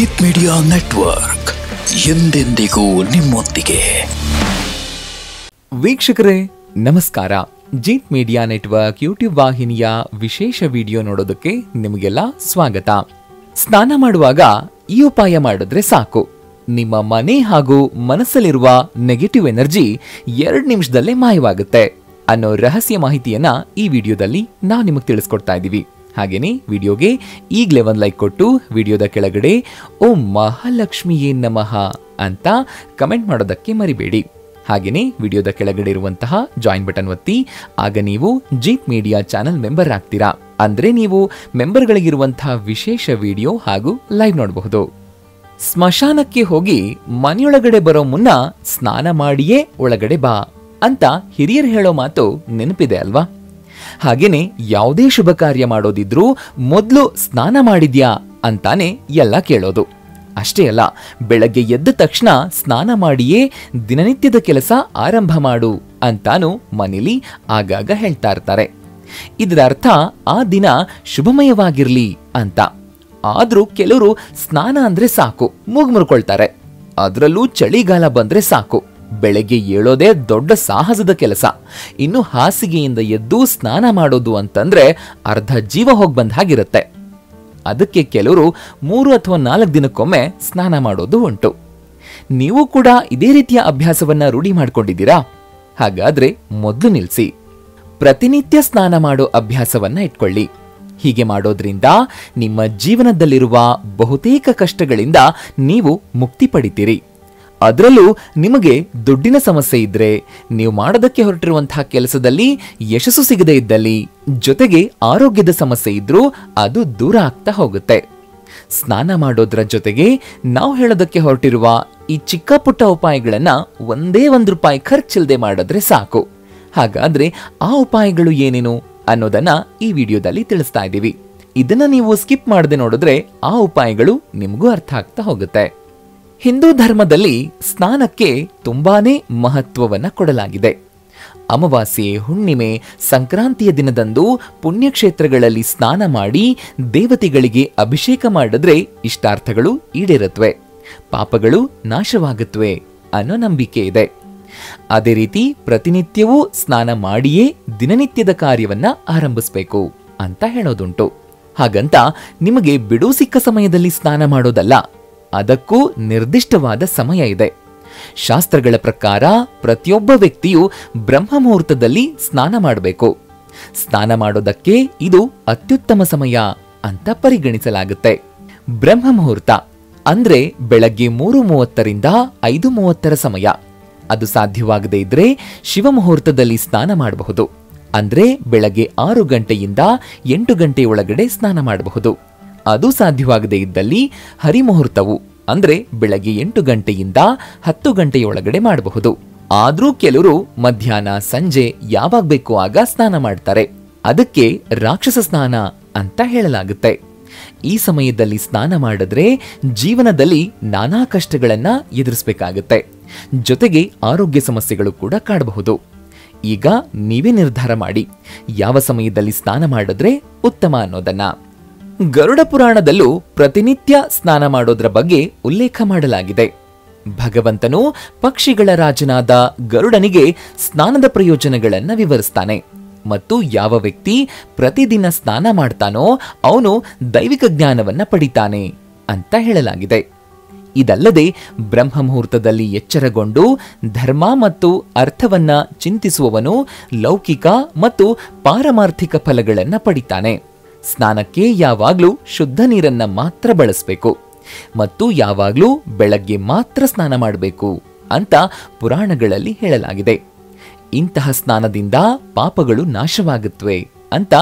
Jeet media network ಎಂದೆಂದಿಗೂ ನಿಮ್ಮೊಂದಿಗೆ. ವೀಕ್ಷಕರೇ ನಮಸ್ಕಾರ. ಜೀತ್ ಮೀಡಿಯಾ ನೆಟ್ವರ್ಕ್ ಯೂಟ್ಯೂಬ್ ವಾಹಿನಿಯ ವಿಶೇಷ ವಿಡಿಯೋ ನೋಡೋದಕ್ಕೆ ನಿಮಗೆಲ್ಲ ಸ್ವಾಗತ. ಸ್ನಾನ ಮಾಡುವಾಗ ಈ ಉಪಾಯ ಮಾಡಿದ್ರೆ ಸಾಕು, ನಿಮ್ಮ ಮನೆ ಹಾಗೂ ಮನಸ್ಸಲ್ಲಿರುವ ನೆಗೆಟಿವ್ ಎನರ್ಜಿ 2 ನಿಮಿಷದಲ್ಲೇ ಮಾಯವಾಗುತ್ತೆ ಅನ್ನೋ ರಹಸ್ಯ ಮಾಹಿತಿಯನ್ನ ಈ ವಿಡಿಯೋದಲ್ಲಿ ನಾವು ನಿಮಗೆ ತಿಳಿಸ್ಕೊಡ್ತಾ ಇದ್ದೀವಿ. ಹಾಗೇನೆ ವಿಡಿಯೋಗೆ ಈಗಲೇ ಒಂದು ಲೈಕ್ ಕೊಟ್ಟು ವಿಡಿಯೋದ ಕೆಳಗಡೆ ಓಂ ಮಹಾಲಕ್ಷ್ಮಿಯೇ ನಮಃ ಅಂತ ಕಮೆಂಟ್ ಮಾಡೋದಕ್ಕೆ ಮರಿಬೇಡಿ. ಹಾಗೇನೆ ವಿಡಿಯೋದ ಕೆಳಗಡೆ ಇರುವಂತಹ ಜಾಯಿನ್ ಬಟನ್ ಒತ್ತಿ, ಆಗ ನೀವು ಜೀತ್ ಮೀಡಿಯಾ ಚಾನೆಲ್ ಮೆಂಬರ್ ಆಗ್ತೀರಾ. ಅಂದ್ರೆ ನೀವು ಮೆಂಬರ್ಗಳಿಗಿರುವಂತಹ ವಿಶೇಷ ವಿಡಿಯೋ ಹಾಗೂ ಲೈವ್ ನೋಡಬಹುದು. ಸ್ಮಶಾನಕ್ಕೆ ಹೋಗಿ ಮನೆಯೊಳಗಡೆ ಬರೋ ಮುನ್ನ ಸ್ನಾನ ಮಾಡಿಯೇ ಒಳಗಡೆ ಬಾ ಅಂತ ಹಿರಿಯರು ಹೇಳೋ ಮಾತು ನೆನಪಿದೆ ಅಲ್ವಾ? ಹಾಗೇನೆ ಯಾವುದೇ ಶುಭ ಕಾರ್ಯ ಮಾಡೋದಿದ್ರೂ ಮೊದಲು ಸ್ನಾನ ಮಾಡಿದ್ಯಾ ಅಂತಾನೆ ಎಲ್ಲ ಕೇಳೋದು. ಅಷ್ಟೇ ಅಲ್ಲ, ಬೆಳಗ್ಗೆ ಎದ್ದ ತಕ್ಷಣ ಸ್ನಾನ ಮಾಡಿಯೇ ದಿನನಿತ್ಯದ ಕೆಲಸ ಆರಂಭ ಮಾಡು ಅಂತಾನು ಮನೇಲಿ ಆಗಾಗ ಹೇಳ್ತಾ ಇರ್ತಾರೆ. ಇದರ ಅರ್ಥ ಆ ದಿನ ಶುಭಮಯವಾಗಿರ್ಲಿ ಅಂತ. ಆದ್ರೂ ಕೆಲವರು ಸ್ನಾನ ಅಂದ್ರೆ ಸಾಕು ಮುಗ್ಮುರ್ಕೊಳ್ತಾರೆ. ಅದರಲ್ಲೂ ಚಳಿಗಾಲ ಬಂದ್ರೆ ಸಾಕು, ಬೆಳಗ್ಗೆ ಏಳೋದೇ ದೊಡ್ಡ ಸಾಹಸದ ಕೆಲಸ. ಇನ್ನು ಹಾಸಿಗೆಯಿಂದ ಎದ್ದು ಸ್ನಾನ ಮಾಡೋದು ಅಂತಂದ್ರೆ ಅರ್ಧ ಜೀವ ಹೋಗಿ ಬಂದ ಹಾಗಿರುತ್ತೆ. ಅದಕ್ಕೆ ಕೆಲವರು 3 ಅಥವಾ 4 ದಿನಕ್ಕೊಮ್ಮೆ ಸ್ನಾನ ಮಾಡೋದು ಉಂಟು. ನೀವು ಕೂಡ ಇದೇ ರೀತಿಯ ಅಭ್ಯಾಸವನ್ನ ರೂಢಿ ಮಾಡ್ಕೊಂಡಿದ್ದೀರಾ? ಹಾಗಾದ್ರೆ ಮೊದಲು ನಿಲ್ಸಿ, ಪ್ರತಿನಿತ್ಯ ಸ್ನಾನ ಮಾಡೋ ಅಭ್ಯಾಸವನ್ನ ಇಟ್ಕೊಳ್ಳಿ. ಹೀಗೆ ಮಾಡೋದ್ರಿಂದ ನಿಮ್ಮ ಜೀವನದಲ್ಲಿರುವ ಬಹುತೇಕ ಕಷ್ಟಗಳಿಂದ ನೀವು ಮುಕ್ತಿ ಪಡಿತೀರಿ. ಅದರಲ್ಲೂ ನಿಮಗೆ ದುಡ್ಡಿನ ಸಮಸ್ಯೆ ಇದ್ರೆ, ನೀವು ಮಾಡೋದಕ್ಕೆ ಹೊರಟಿರುವಂತಹ ಕೆಲಸದಲ್ಲಿ ಯಶಸ್ಸು ಸಿಗದೇ ಇದ್ದಲ್ಲಿ, ಜೊತೆಗೆ ಆರೋಗ್ಯದ ಸಮಸ್ಯೆ ಇದ್ರೂ ಅದು ದೂರ ಆಗ್ತಾ ಹೋಗುತ್ತೆ. ಸ್ನಾನ ಮಾಡೋದ್ರ ಜೊತೆಗೆ ನಾವು ಹೇಳೋದಕ್ಕೆ ಹೊರಟಿರುವ ಈ ಚಿಕ್ಕ ಪುಟ್ಟ ಉಪಾಯಗಳನ್ನ ಒಂದೇ ₹1 ಖರ್ಚಿಲ್ಲದೆ ಮಾಡಿದ್ರೆ ಸಾಕು. ಹಾಗಾದ್ರೆ ಆ ಉಪಾಯಗಳು ಏನೇನು ಅನ್ನೋದನ್ನ ಈ ವಿಡಿಯೋದಲ್ಲಿ ತಿಳಿಸ್ತಾ ಇದ್ದೀವಿ. ಇದನ್ನ ನೀವು ಸ್ಕಿಪ್ ಮಾಡದೆ ನೋಡಿದ್ರೆ ಆ ಉಪಾಯಗಳು ನಿಮಗೂ ಅರ್ಥ ಆಗ್ತಾ ಹೋಗುತ್ತೆ. ಹಿಂದೂ ಧರ್ಮದಲ್ಲಿ ಸ್ನಾನಕ್ಕೆ ತುಂಬಾನೇ ಮಹತ್ವವನ್ನ ಕೊಡಲಾಗಿದೆ. ಅಮಾವಾಸ್ಯೆ, ಹುಣ್ಣಿಮೆ, ಸಂಕ್ರಾಂತಿಯ ದಿನದಂದು ಪುಣ್ಯಕ್ಷೇತ್ರಗಳಲ್ಲಿ ಸ್ನಾನ ಮಾಡಿ ದೇವತೆಗಳಿಗೆ ಅಭಿಷೇಕ ಮಾಡಿದ್ರೆ ಇಷ್ಟಾರ್ಥಗಳು ಈಡೇರುತ್ತವೆ, ಪಾಪಗಳು ನಾಶವಾಗುತ್ತವೆ ಅನ್ನೋ ನಂಬಿಕೆ ಇದೆ. ಅದೇ ರೀತಿ ಪ್ರತಿನಿತ್ಯವೂ ಸ್ನಾನ ಮಾಡಿಯೇ ದಿನನಿತ್ಯದ ಕಾರ್ಯವನ್ನ ಆರಂಭಿಸಬೇಕು ಅಂತ ಹೇಳೋದುಂಟು. ಹಾಗಂತ ನಿಮಗೆ ಬಿಡು ಸಿಕ್ಕ ಸಮಯದಲ್ಲಿ ಸ್ನಾನ ಮಾಡೋದಲ್ಲ, ಅದಕ್ಕೂ ನಿರ್ದಿಷ್ಟವಾದ ಸಮಯ ಇದೆ. ಶಾಸ್ತ್ರಗಳ ಪ್ರಕಾರ ಪ್ರತಿಯೊಬ್ಬ ವ್ಯಕ್ತಿಯು ಬ್ರಹ್ಮ ಮುಹೂರ್ತದಲ್ಲಿ ಸ್ನಾನ ಮಾಡಬೇಕು. ಸ್ನಾನ ಮಾಡೋದಕ್ಕೆ ಇದು ಅತ್ಯುತ್ತಮ ಸಮಯ ಅಂತ ಪರಿಗಣಿಸಲಾಗುತ್ತೆ. ಬ್ರಹ್ಮ ಮುಹೂರ್ತ ಅಂದ್ರೆ ಬೆಳಗ್ಗೆ 3:30ರಿಂದ 5:30 ಸಮಯ. ಅದು ಸಾಧ್ಯವಾಗದೇ ಇದ್ರೆ ಶಿವ ಮುಹೂರ್ತದಲ್ಲಿ ಸ್ನಾನ ಮಾಡಬಹುದು. ಅಂದ್ರೆ ಬೆಳಗ್ಗೆ 6 ಗಂಟೆಯಿಂದ 8 ಗಂಟೆಯೊಳಗಡೆ ಸ್ನಾನ ಮಾಡಬಹುದು. ಅದು ಸಾಧ್ಯವಾಗದೇ ಇದ್ದಲ್ಲಿ ಹರಿಮುಹೂರ್ತವು ಅಂದ್ರೆ ಬೆಳಗ್ಗೆ 8 ಗಂಟೆಯಿಂದ 10 ಗಂಟೆಯೊಳಗಡೆ ಮಾಡಬಹುದು. ಆದ್ರೂ ಕೆಲವರು ಮಧ್ಯಾಹ್ನ, ಸಂಜೆ ಯಾವಾಗ ಬೇಕು ಆಗ ಸ್ನಾನ ಮಾಡ್ತಾರೆ. ಅದಕ್ಕೆ ರಾಕ್ಷಸ ಸ್ನಾನ ಅಂತ ಹೇಳಲಾಗುತ್ತೆ. ಈ ಸಮಯದಲ್ಲಿ ಸ್ನಾನ ಮಾಡಿದ್ರೆ ಜೀವನದಲ್ಲಿ ನಾನಾ ಕಷ್ಟಗಳನ್ನ ಎದುರಿಸಬೇಕಾಗುತ್ತೆ. ಜೊತೆಗೆ ಆರೋಗ್ಯ ಸಮಸ್ಯೆಗಳು ಕೂಡ ಕಾಡಬಹುದು. ಈಗ ನೀವೇ ನಿರ್ಧಾರ ಮಾಡಿ ಯಾವ ಸಮಯದಲ್ಲಿ ಸ್ನಾನ ಮಾಡಿದ್ರೆ ಉತ್ತಮ ಅನ್ನೋದನ್ನ. ಗರುಡ ಪುರಾಣದಲ್ಲೂ ಪ್ರತಿನಿತ್ಯ ಸ್ನಾನ ಮಾಡೋದ್ರ ಬಗ್ಗೆ ಉಲ್ಲೇಖ ಮಾಡಲಾಗಿದೆ. ಭಗವಂತನು ಪಕ್ಷಿಗಳ ರಾಜನಾದ ಗರುಡನಿಗೆ ಸ್ನಾನದ ಪ್ರಯೋಜನಗಳನ್ನ ವಿವರಿಸ್ತಾನೆ. ಮತ್ತು ಯಾವ ವ್ಯಕ್ತಿ ಪ್ರತಿದಿನ ಸ್ನಾನ ಮಾಡ್ತಾನೋ ಅವನು ದೈವಿಕ ಜ್ಞಾನವನ್ನ ಪಡಿತಾನೆ ಅಂತ ಹೇಳಲಾಗಿದೆ. ಇದಲ್ಲದೆ ಬ್ರಹ್ಮ ಮುಹೂರ್ತದಲ್ಲಿ ಎಚ್ಚರಗೊಂಡು ಧರ್ಮ ಮತ್ತು ಅರ್ಥವನ್ನ ಚಿಂತಿಸುವವನು ಲೌಕಿಕ ಮತ್ತು ಪಾರಮಾರ್ಥಿಕ ಫಲಗಳನ್ನ ಪಡಿತಾನೆ. ಸ್ನಾನಕ್ಕೆ ಯಾವಾಗ್ಲೂ ಶುದ್ಧ ನೀರನ್ನ ಮಾತ್ರ ಬಳಸಬೇಕು ಮತ್ತು ಯಾವಾಗ್ಲೂ ಬೆಳಗ್ಗೆ ಮಾತ್ರ ಸ್ನಾನ ಮಾಡಬೇಕು ಅಂತ ಪುರಾಣಗಳಲ್ಲಿ ಹೇಳಲಾಗಿದೆ. ಇಂತಹ ಸ್ನಾನದಿಂದ ಪಾಪಗಳು ನಾಶವಾಗುತ್ತವೆ ಅಂತ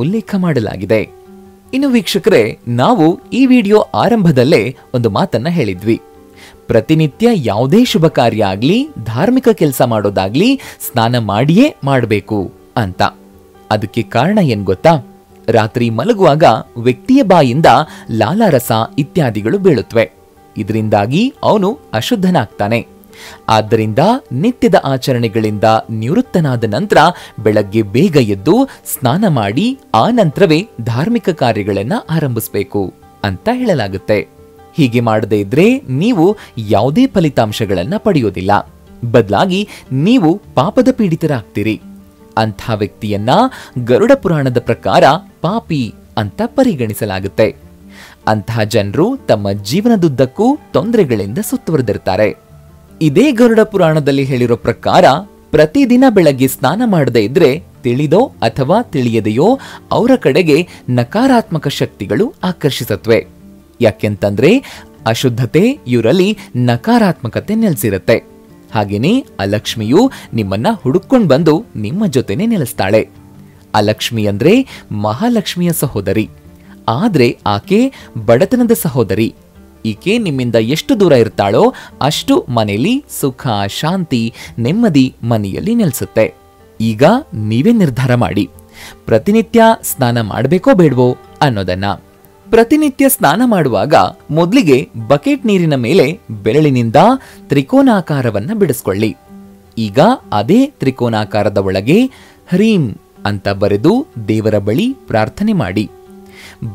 ಉಲ್ಲೇಖ ಮಾಡಲಾಗಿದೆ. ಇನ್ನು ವೀಕ್ಷಕರೇ, ನಾವು ಈ ವಿಡಿಯೋ ಆರಂಭದಲ್ಲೇ ಒಂದು ಮಾತನ್ನ ಹೇಳಿದ್ವಿ. ಪ್ರತಿನಿತ್ಯ ಯಾವುದೇ ಶುಭ ಕಾರ್ಯ ಆಗ್ಲಿ, ಧಾರ್ಮಿಕ ಕೆಲಸ ಮಾಡೋದಾಗ್ಲಿ ಸ್ನಾನ ಮಾಡಿಯೇ ಮಾಡಬೇಕು ಅಂತ. ಅದಕ್ಕೆ ಕಾರಣ ಏನ್ ಗೊತ್ತಾ? ರಾತ್ರಿ ಮಲಗುವಾಗ ವ್ಯಕ್ತಿಯ ಬಾಯಿಂದ ಲಾಲಾರಸ ಇತ್ಯಾದಿಗಳು ಬೀಳುತ್ತವೆ. ಇದರಿಂದಾಗಿ ಅವನು ಅಶುದ್ಧನಾಗ್ತಾನೆ. ಆದ್ದರಿಂದ ನಿತ್ಯದ ಆಚರಣೆಗಳಿಂದ ನಿವೃತ್ತನಾದ ನಂತರ ಬೆಳಗ್ಗೆ ಬೇಗ ಎದ್ದು ಸ್ನಾನ ಮಾಡಿ ಆ ನಂತರವೇ ಧಾರ್ಮಿಕ ಕಾರ್ಯಗಳನ್ನ ಆರಂಭಿಸಬೇಕು ಅಂತ ಹೇಳಲಾಗುತ್ತೆ. ಹೀಗೆ ಮಾಡದೇ ಇದ್ರೆ ನೀವು ಯಾವುದೇ ಫಲಿತಾಂಶಗಳನ್ನ ಪಡೆಯೋದಿಲ್ಲ. ಬದಲಾಗಿ ನೀವು ಪಾಪದ ಪೀಡಿತರಾಗ್ತೀರಿ. ಅಂಥ ವ್ಯಕ್ತಿಯನ್ನ ಗರುಡ ಪುರಾಣದ ಪ್ರಕಾರ ಪಾಪಿ ಅಂತ ಪರಿಗಣಿಸಲಾಗುತ್ತೆ. ಅಂತಹ ಜನರು ತಮ್ಮ ಜೀವನದುದ್ದಕ್ಕೂ ತೊಂದರೆಗಳಿಂದ ಸುತ್ತುವರೆದಿರ್ತಾರೆ. ಇದೇ ಗರುಡ ಪುರಾಣದಲ್ಲಿ ಹೇಳಿರೋ ಪ್ರಕಾರ ಪ್ರತಿದಿನ ಬೆಳಗ್ಗೆ ಸ್ನಾನ ಮಾಡದೇ ಇದ್ರೆ ತಿಳಿದೋ ಅಥವಾ ತಿಳಿಯದೆಯೋ ಅವರ ಕಡೆಗೆ ನಕಾರಾತ್ಮಕ ಶಕ್ತಿಗಳು ಆಕರ್ಷಿಸತ್ವೆ. ಯಾಕೆಂತಂದ್ರೆ ಅಶುದ್ಧತೆ ಇವರಲ್ಲಿ ನಕಾರಾತ್ಮಕತೆ ನೆಲೆಸಿರುತ್ತೆ. ಹಾಗೇನೆ ಅಲಕ್ಷ್ಮಿಯು ನಿಮ್ಮನ್ನ ಹುಡುಕೊಂಡು ಬಂದು ನಿಮ್ಮ ಜೊತೆನೆ ನೆಲೆಸ್ತಾಳೆ. ಅಲಕ್ಷ್ಮಿ ಅಂದ್ರೆ ಮಹಾಲಕ್ಷ್ಮಿಯ ಸಹೋದರಿ. ಆದ್ರೆ ಆಕೆ ಬಡತನದ ಸಹೋದರಿ. ಈಕೆ ನಿಮ್ಮಿಂದ ಎಷ್ಟು ದೂರ ಇರ್ತಾಳೋ ಅಷ್ಟು ಮನೆಯಲ್ಲಿ ಸುಖ, ಶಾಂತಿ, ನೆಮ್ಮದಿ ಮನೆಯಲ್ಲಿ ನೆಲೆಸುತ್ತೆ. ಈಗ ನೀವೇ ನಿರ್ಧಾರ ಮಾಡಿ, ಪ್ರತಿನಿತ್ಯ ಸ್ನಾನ ಮಾಡಬೇಕೋ ಬೇಡವೋ ಅನ್ನೋದನ್ನ. ಪ್ರತಿನಿತ್ಯ ಸ್ನಾನ ಮಾಡುವಾಗ ಮೊದಲಿಗೆ ಬಕೆಟ್ ನೀರಿನ ಮೇಲೆ ಬೆರಳಿನಿಂದ ತ್ರಿಕೋನಾಕಾರವನ್ನ ಬಿಡಿಸ್ಕೊಳ್ಳಿ. ಈಗ ಅದೇ ತ್ರಿಕೋನಾಕಾರದ ಒಳಗೆ ಹ್ರೀಂ ಅಂತ ಬರೆದು ದೇವರ ಬಳಿ ಪ್ರಾರ್ಥನೆ ಮಾಡಿ.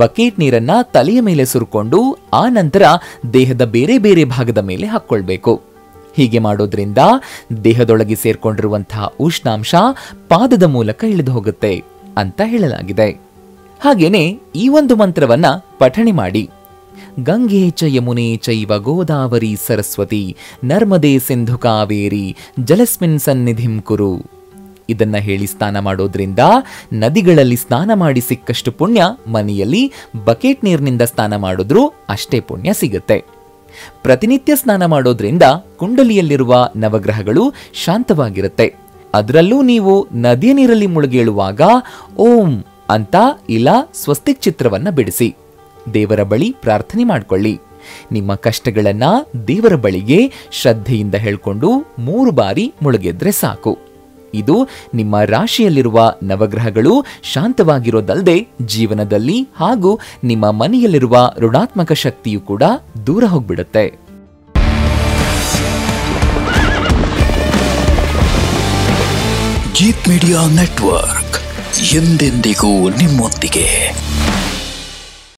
ಬಕೆಟ್ ನೀರನ್ನ ತಲೆಯ ಮೇಲೆ ಸುರ್ಕೊಂಡು ಆ ನಂತರ ದೇಹದ ಬೇರೆ ಬೇರೆ ಭಾಗದ ಮೇಲೆ ಹಾಕ್ಕೊಳ್ಬೇಕು. ಹೀಗೆ ಮಾಡೋದ್ರಿಂದ ದೇಹದೊಳಗೆ ಸೇರ್ಕೊಂಡಿರುವಂತಹ ಉಷ್ಣಾಂಶ ಪಾದದ ಮೂಲಕ ಇಳಿದು ಹೋಗುತ್ತೆ ಅಂತ ಹೇಳಲಾಗಿದೆ. ಹಾಗೇನೆ ಈ ಒಂದು ಮಂತ್ರವನ್ನ ಪಠಣೆ ಮಾಡಿ. ಗಂಗೆ ಚ ಯಮುನೆ ಚೈವ ಗೋದಾವರಿ ಸರಸ್ವತಿ ನರ್ಮದೆ ಸಿಂಧು ಕಾವೇರಿ ಜಲಸ್ಮಿನ್ ಸನ್ನಿಧಿಂ ಕುರು. ಇದನ್ನ ಹೇಳಿ ಸ್ನಾನ ಮಾಡೋದ್ರಿಂದ ನದಿಗಳಲ್ಲಿ ಸ್ನಾನ ಮಾಡಿ ಸಿಕ್ಕಷ್ಟು ಪುಣ್ಯ ಮನೆಯಲ್ಲಿ ಬಕೆಟ್ ನೀರಿನಿಂದ ಸ್ನಾನ ಮಾಡಿದ್ರೂ ಅಷ್ಟೇ ಪುಣ್ಯ ಸಿಗುತ್ತೆ. ಪ್ರತಿನಿತ್ಯ ಸ್ನಾನ ಮಾಡೋದ್ರಿಂದ ಕುಂಡಲಿಯಲ್ಲಿರುವ ನವಗ್ರಹಗಳು ಶಾಂತವಾಗಿರುತ್ತೆ. ಅದರಲ್ಲೂ ನೀವು ನದಿಯ ನೀರಲ್ಲಿ ಮುಳುಗೇಳುವಾಗ ಓಂ ಅಂತ ಇಲ್ಲ ಸ್ವಸ್ತಿಕ್ ಚಿತ್ರವನ್ನ ಬಿಡಿಸಿ ದೇವರ ಬಳಿ ಪ್ರಾರ್ಥನೆ ಮಾಡ್ಕೊಳ್ಳಿ. ನಿಮ್ಮ ಕಷ್ಟಗಳನ್ನ ದೇವರ ಬಳಿಗೆ ಶ್ರದ್ಧೆಯಿಂದ ಹೇಳ್ಕೊಂಡು 3 ಬಾರಿ ಮುಳುಗೆದ್ರೆ ಸಾಕು. ಇದು ನಿಮ್ಮ ರಾಶಿಯಲ್ಲಿರುವ ನವಗ್ರಹಗಳು ಶಾಂತವಾಗಿರೋದಲ್ಲದೆ ಜೀವನದಲ್ಲಿ ಹಾಗೂ ನಿಮ್ಮ ಮನೆಯಲ್ಲಿರುವ ಋಣಾತ್ಮಕ ಶಕ್ತಿಯು ಕೂಡ ದೂರ ಹೋಗ್ಬಿಡುತ್ತೆ. ಜೀತ್ ಮೀಡಿಯಾ ನೆಟ್ವರ್ಕ್ ಎಂದೆಂದಿಗೂ ನಿಮ್ಮೊಂದಿಗೆ.